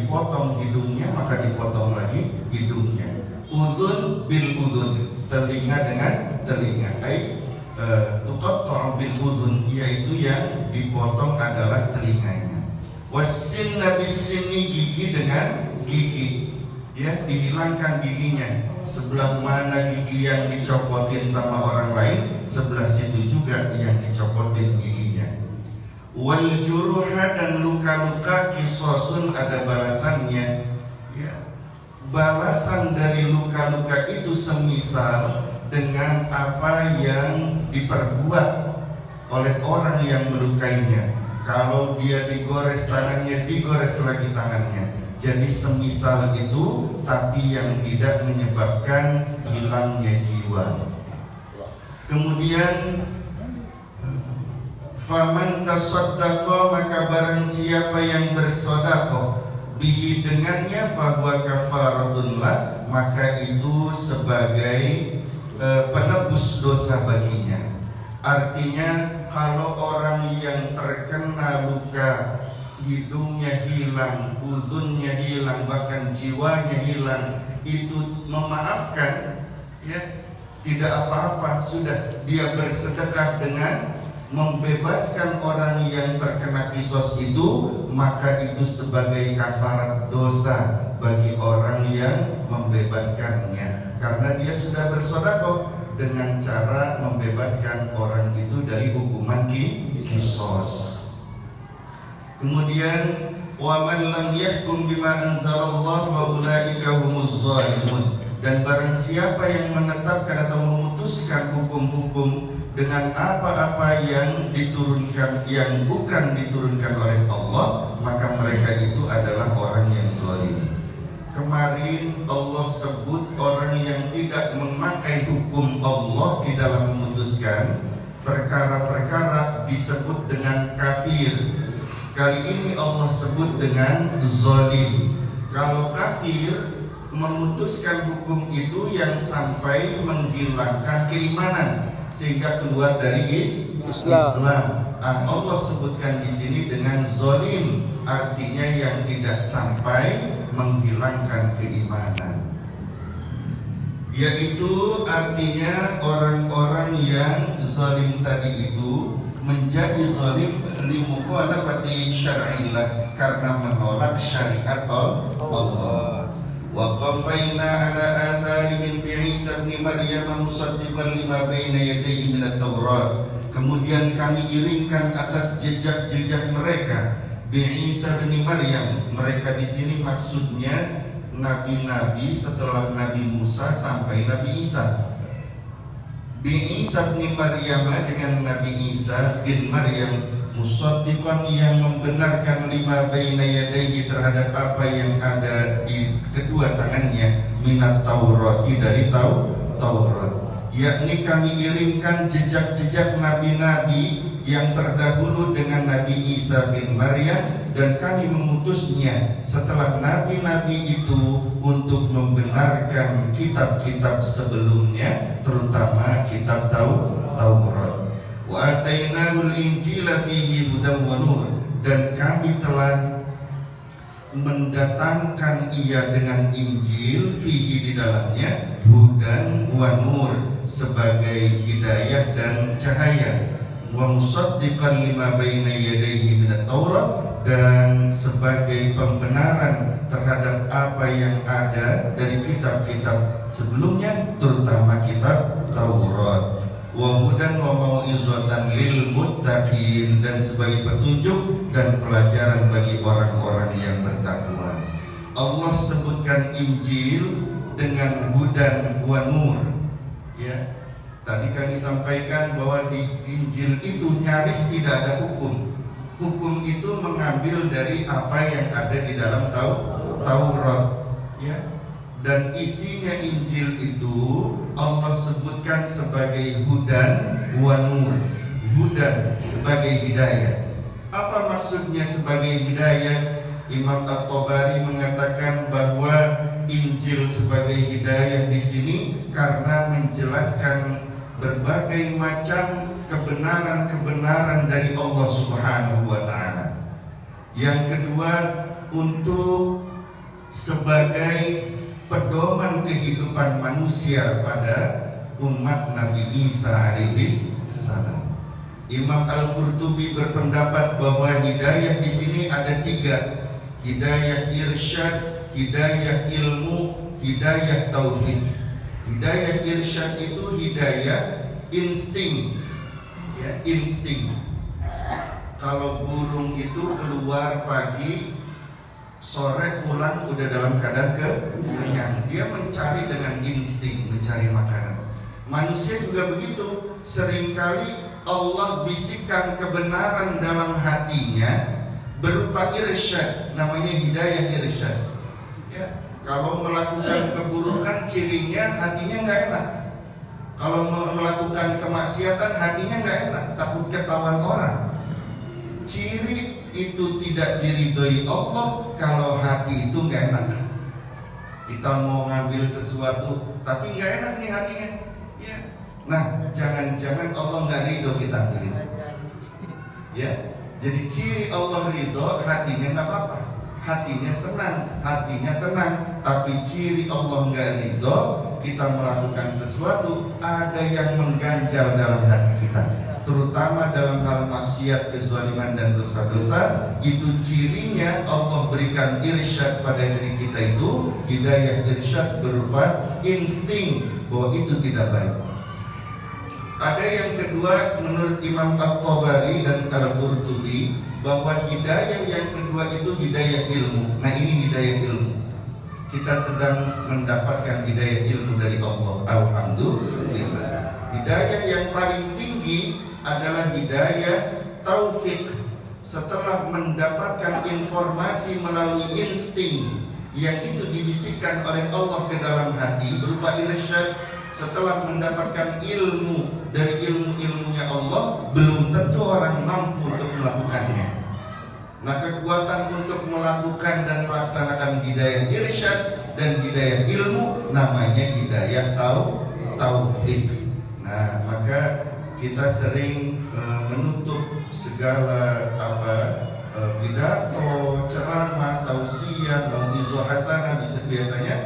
dipotong hidungnya maka dipotong lagi hidungnya. Udhun bil udhun, telinga dengan telinga. Tuqatta'u bil udhun, yaitu yang dipotong adalah telinganya. Wassinna bis sinni, gigi dengan gigi, ya, dihilangkan giginya. Sebelah mana gigi yang dicopotin sama orang lain, sebelah situ juga yang dicopotin giginya. Wal juruha, dan luka-luka kisosun, ada balasannya, ya. Balasan dari luka-luka itu semisal dengan apa yang diperbuat oleh orang yang melukainya. Kalau dia digores tangannya, digores lagi tangannya. Jadi semisal itu, tapi yang tidak menyebabkan hilangnya jiwa. Kemudian faman tasaddaqa, maka barang siapa yang bersedekah bihi, dengannya, fahuwa kafaratun lah, maka itu sebagai penebus dosa baginya. Artinya kalau orang yang terkena luka, hidungnya hilang, udhunnya hilang, bahkan jiwanya hilang, itu memaafkan, ya, tidak apa-apa, sudah dia bersedekah dengan membebaskan orang yang terkena kisos itu, maka itu sebagai kafarat dosa bagi orang yang membebaskannya, karena dia sudah bersedekah dengan cara membebaskan orang itu dari hukuman kisos. Kemudian wa man lam yahkum bima anzalallah fa ulaika humuz zalimun, dan barang siapa yang menetapkan atau memutuskan hukum-hukum dengan apa-apa yang diturunkan, yang bukan diturunkan oleh Allah, maka mereka itu adalah orang yang zalim. Kemarin Allah sebut orang yang tidak memakai hukum Allah di dalam memutuskan perkara-perkara disebut dengan kafir. Kali ini Allah sebut dengan zalim. Kalau kafir memutuskan hukum itu yang sampai menghilangkan keimanan sehingga keluar dari Islam. Allah sebutkan di sini dengan zalim, artinya yang tidak sampai menghilangkan keimanan. Yaitu artinya orang-orang yang zalim tadi itu menjadi zalim li mukhalafati syar'illah, karena menolak syariat Allah. Wa qafaina ala atharihim bi Isa ibn Maryam musaddiqan lima baina yadayhi min at-Taurat. Kemudian kami iringkan atas jejak-jejak mereka bi Isa bin Maryam. Mereka di sini maksudnya nabi-nabi setelah Nabi Musa sampai Nabi Isa. Bi Isa bin Maryam, dengan Nabi Isa bin Maryam, musaddiqan, yang membenarkan lima baina yadayhi, terhadap apa yang ada di kedua tangannya, minat Taurati, dari Taurat. Yakni kami irimkan jejak-jejak nabi-nabi yang terdahulu dengan Nabi Isa bin Maryam, dan kami memutusnya setelah nabi-nabi itu untuk membenarkan kitab-kitab sebelumnya, terutama kitab Taurat. Wa atainahul injila fihi hudan wa nur, dan kami telah mendatangkan ia dengan Injil, fihi, di dalamnya, hudan wa nur, sebagai hidayah dan cahaya, wa musaddiqan lima baina yadayhi minat Taurat, dan sebagai pembenaran terhadap apa yang ada dari kitab-kitab sebelumnya, terutama kitab Taurat. Wa hudan wa mau'izatan lil muttaqin, dan sebagai petunjuk dan pelajaran bagi orang-orang yang bertakwa. Allah sebutkan Injil dengan hudan wa nur, ya. Tadi kami sampaikan bahwa di Injil itu nyaris tidak ada hukum. Hukum itu mengambil dari apa yang ada di dalam Taurat, ya. Dan isinya Injil itu Allah sebutkan sebagai hudan wa nur. Hudan sebagai hidayah. Apa maksudnya sebagai hidayah? Imam At-Tabari mengatakan bahwa Injil sebagai hidayah di sini karena menjelaskan berbagai macam kebenaran-kebenaran dari Allah Subhanahu wa taala. Yang kedua, untuk sebagai pedoman kehidupan manusia pada umat Nabi Isa alaihi salam. Imam Al-Qurtubi berpendapat bahwa hidayah di sini ada 3, hidayah irsyad, hidayah ilmu, hidayah taufik. Hidayah irsyad itu hidayah insting, ya, insting. Kalau burung itu keluar pagi, sore pulang udah dalam keadaan kenyang. Dia mencari dengan insting, mencari makanan. Manusia juga begitu. Seringkali Allah bisikkan kebenaran dalam hatinya berupa irsyad, namanya hidayah irsyad. Ya, kalau melakukan keburukan cirinya hatinya nggak enak. Kalau melakukan kemaksiatan hatinya nggak enak, takut ketahuan orang. Ciri itu tidak diridhoi Allah kalau hati itu nggak enak. Kita mau ngambil sesuatu tapi nggak enak nih hatinya, ya. Nah, jangan-jangan Allah nggak ridho kita ambil itu, ya. Jadi ciri Allah ridho, hatinya nggak apa-apa, hatinya senang, hatinya tenang. Tapi ciri Allah nggak ridho, kita melakukan sesuatu ada yang mengganjal dalam hati kita, terutama dalam hal maksiat, kezaliman dan dosa-dosa. Itu cirinya Allah berikan irsyad pada diri kita, itu hidayah irsyad berupa insting bahwa itu tidak baik. Ada yang kedua menurut Imam At-Tabari dan Al-Qurtubi, bahwa hidayah yang kedua itu hidayah ilmu. Nah, ini hidayah ilmu. Kita sedang mendapatkan hidayah ilmu dari Allah, alhamdulillah. Hidayah yang paling tinggi adalah hidayah taufik. Setelah mendapatkan informasi melalui insting yang itu dibisikkan oleh Allah ke dalam hati berupa irsyad, setelah mendapatkan ilmu dari ilmu-ilmunya Allah, belum tentu orang mampu untuk melakukannya. Nah, kekuatan untuk melakukan dan melaksanakan hidayah irsyad dan hidayah ilmu namanya hidayah taufik. Nah, maka kita sering menutup segala pidato, ceramah, tausiah, mau'izah hasanah biasanya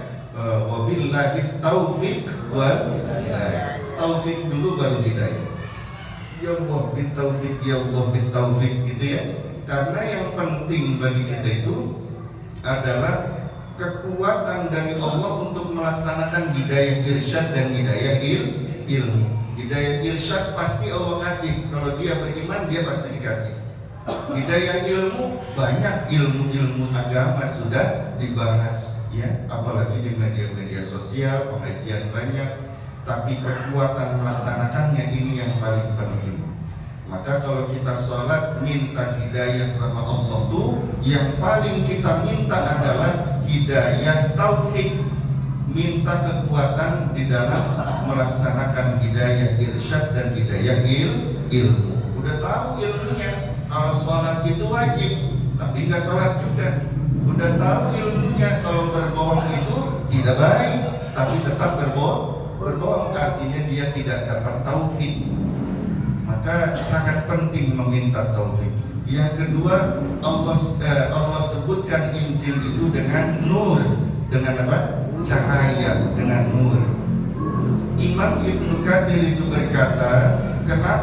wabillahi taufik wal hidayah. Taufik dulu baru hidayah. Ya Allah bitaufik, ya Allah bitaufik, gitu ya. Karena yang penting bagi kita itu adalah kekuatan dari Allah untuk melaksanakan hidayah irsyad dan hidayah ilmu. Hidayah irsyad pasti Allah kasih, kalau dia beriman dia pasti dikasih. Hidayah ilmu, banyak ilmu-ilmu agama sudah dibahas, ya, apalagi di media-media sosial, pengajian banyak. Tapi kekuatan melaksanakannya ini yang paling penting. Maka kalau kita sholat minta hidayah sama Allah tuh, yang paling kita minta adalah hidayah taufik. Minta kekuatan di dalam melaksanakan hidayah irsyad dan hidayah ilmu. Udah tahu ilmunya, kalau sholat itu wajib, tapi nggak sholat juga. Udah tahu ilmunya, kalau berbohong itu tidak baik, tapi tetap berbohong, artinya dia tidak dapat taufik. Maka sangat penting meminta taufik. Yang kedua, Allah sebutkan Injil itu dengan nur, dengan apa? Cahaya, dengan nur. Imam Ibnu Katsir itu berkata, kenapa